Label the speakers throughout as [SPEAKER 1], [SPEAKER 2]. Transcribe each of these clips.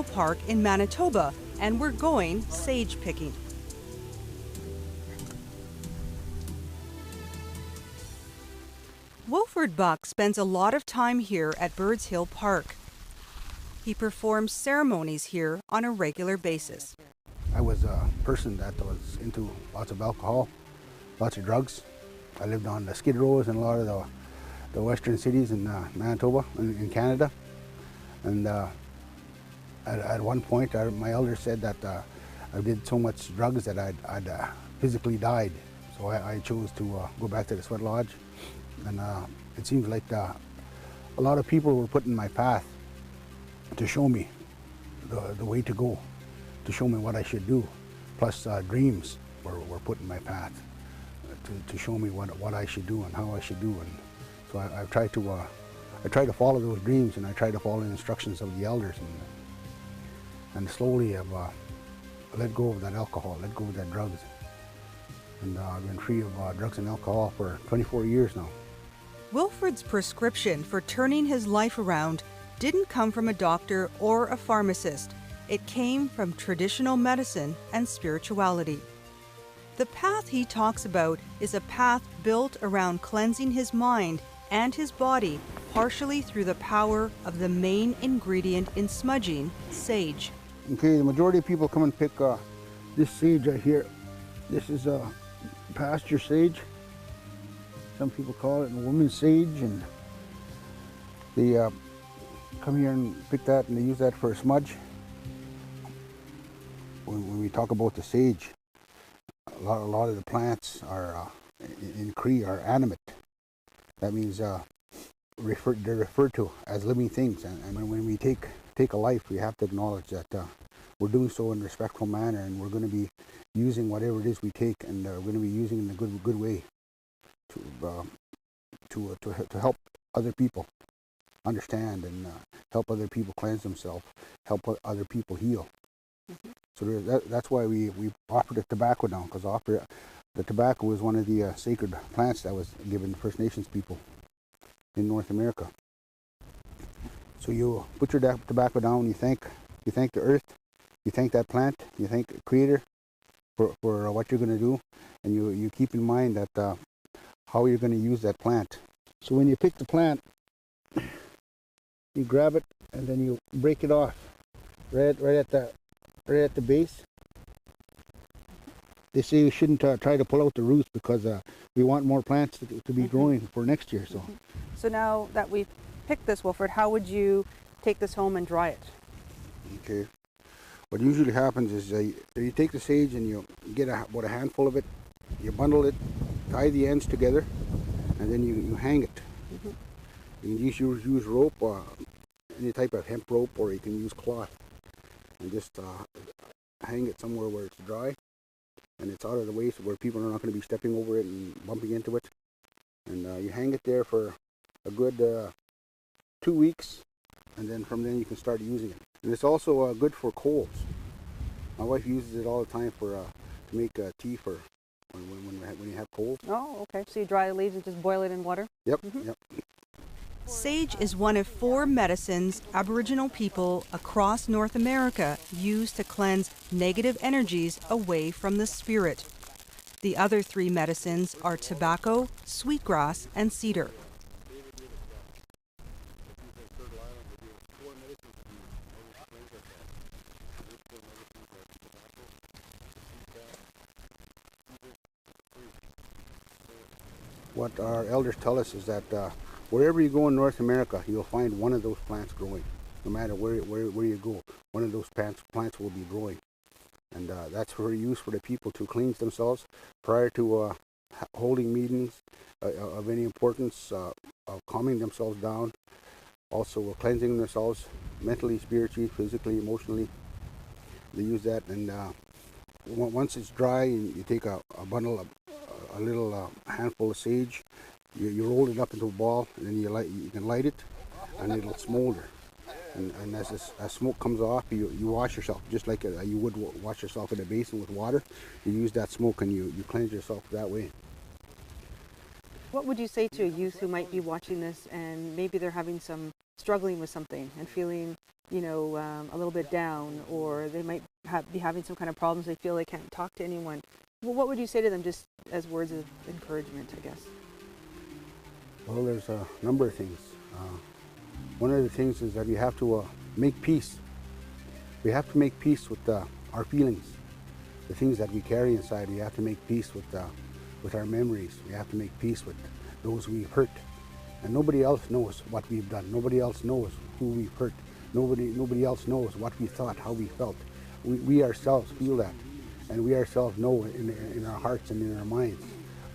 [SPEAKER 1] Park in Manitoba, and we're going sage picking. Wilfred Buck spends a lot of time here at Birds Hill Park. He performs ceremonies here on a regular basis.
[SPEAKER 2] I was a person that was into lots of alcohol, lots of drugs. I lived on the skid rows in a lot of the western cities in Manitoba, in Canada. And at one point, my elder said that I did so much drugs that I'd physically died. So I chose to go back to the sweat lodge. And it seems like a lot of people were put in my path to show me the way to go, to show me what I should do. Plus dreams were put in my path to show me what I should do and how I should do. And so I tried to follow those dreams, and I tried to follow the instructions of the elders. And slowly I've let go of that alcohol, let go of that drugs. And I've been free of drugs and alcohol for 24 years now.
[SPEAKER 1] Wilfred's prescription for turning his life around didn't come from a doctor or a pharmacist. It came from traditional medicine and spirituality. The path he talks about is a path built around cleansing his mind and his body, partially through the power of the main ingredient in smudging, sage.
[SPEAKER 2] Okay, the majority of people come and pick this sage right here. This is a pasture sage. Some people call it a woman's sage, and they come here and pick that, and they use that for a smudge. When we talk about the sage, a lot of the plants are in Cree are animate. That means they're referred to as living things, and when we take a life, we have to acknowledge that we're doing so in a respectful manner, and we're going to be using whatever it is we take, and we're going to be using it in a good way to help other people understand, and help other people cleanse themselves, help other people heal. Mm-hmm. So that's why we offer the tobacco now, because the tobacco was one of the sacred plants that was given to First Nations people in North America. So you put your tobacco down, you thank the earth, you thank that plant, you thank the Creator for what you're going to do, and you keep in mind that how you're going to use that plant. So when you pick the plant, you grab it and then you break it off right at the base. They say you shouldn't try to pull out the roots, because we want more plants to be growing for next year.
[SPEAKER 1] So now that we've picked this, Wilfred, how would you take this home and dry it?
[SPEAKER 2] Okay. What usually happens is you take the sage and you get about a handful of it, you bundle it, tie the ends together, and then you hang it. Mm-hmm. You can use rope, any type of hemp rope, or you can use cloth, and just hang it somewhere where it's dry and it's out of the way, so where people are not going to be stepping over it and bumping into it. And you hang it there for a good 2 weeks, and then from then you can start using it. And it's also good for colds. My wife uses it all the time to make tea for when you have cold.
[SPEAKER 1] Oh, okay. So you dry the leaves and just boil it in water?
[SPEAKER 2] Yep,
[SPEAKER 1] mm-hmm.
[SPEAKER 2] Yep.
[SPEAKER 1] Sage is one of 4 medicines Aboriginal people across North America use to cleanse negative energies away from the spirit. The other 3 medicines are tobacco, sweetgrass, and cedar.
[SPEAKER 2] What our elders tell us is that wherever you go in North America, you'll find one of those plants growing. No matter where you go, one of those plants will be growing. And that's for use for the people to cleanse themselves prior to holding meetings of any importance, of calming themselves down, also cleansing themselves mentally, spiritually, physically, emotionally. They use that, and once it's dry, you take a bundle, a little handful of sage, you roll it up into a ball, and then you can light it, and it'll smolder. And as smoke comes off, you wash yourself, just like you would wash yourself in a basin with water. You use that smoke and you cleanse yourself that way.
[SPEAKER 1] What would you say to a youth who might be watching this and maybe they're struggling with something and feeling a little bit down, or they might be having some kind of problems, they feel they can't talk to anyone. Well, what would you say to them just as words of encouragement, I guess?
[SPEAKER 2] Well, there's a number of things. One of the things is that we have to make peace. We have to make peace with our feelings, the things that we carry inside. We have to make peace with our memories. We have to make peace with those we've hurt. And nobody else knows what we've done. Nobody else knows who we've hurt. Nobody else knows what we thought, how we felt. We ourselves feel that. And we ourselves know in our hearts and in our minds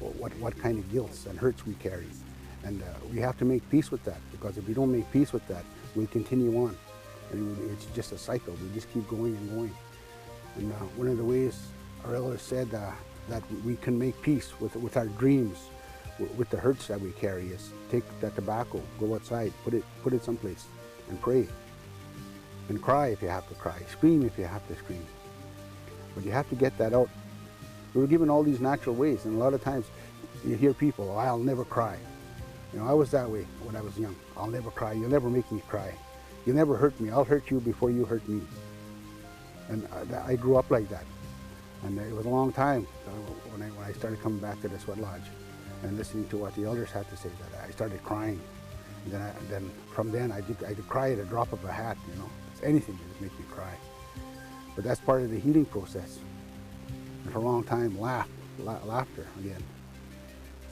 [SPEAKER 2] what kind of guilt and hurts we carry. And we have to make peace with that, because if we don't make peace with that, we'll continue on. And it's just a cycle. We just keep going and going. And one of the ways our elders said that we can make peace with our dreams, with the hurts that we carry, is take that tobacco, go outside, put it someplace, and pray. And cry if you have to cry. Scream if you have to scream. But you have to get that out. We were given all these natural ways, and a lot of times you hear people, "Oh, I'll never cry." I was that way when I was young. "I'll never cry. You'll never make me cry. You'll never hurt me. I'll hurt you before you hurt me." And I grew up like that. And it was a long time when I started coming back to the sweat lodge and listening to what the elders had to say, that I started crying. And then from then I could cry at a drop of a hat, anything that would make me cry. But that's part of the healing process. And for a long time, laughter again.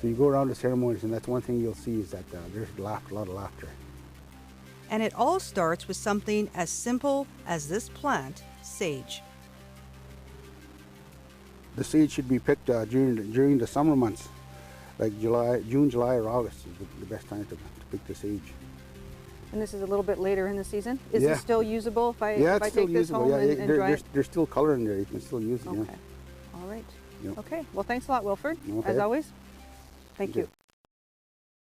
[SPEAKER 2] So you go around the ceremonies, and that's one thing you'll see, is that there's a lot of laughter.
[SPEAKER 1] And it all starts with something as simple as this plant, sage.
[SPEAKER 2] The sage should be picked during the summer months, like June, July, or August is the best time to pick the sage.
[SPEAKER 1] And this is a little bit later in the season? Is
[SPEAKER 2] Yeah.
[SPEAKER 1] this still usable if I
[SPEAKER 2] It's still
[SPEAKER 1] take this
[SPEAKER 2] usable.
[SPEAKER 1] home
[SPEAKER 2] Yeah,
[SPEAKER 1] and dry it?
[SPEAKER 2] there's still color in there. You can still use it.
[SPEAKER 1] Okay.
[SPEAKER 2] Yeah.
[SPEAKER 1] All right.
[SPEAKER 2] Yep.
[SPEAKER 1] Okay. Well, thanks a lot, Wilford,
[SPEAKER 2] Okay.
[SPEAKER 1] as always. Thank you.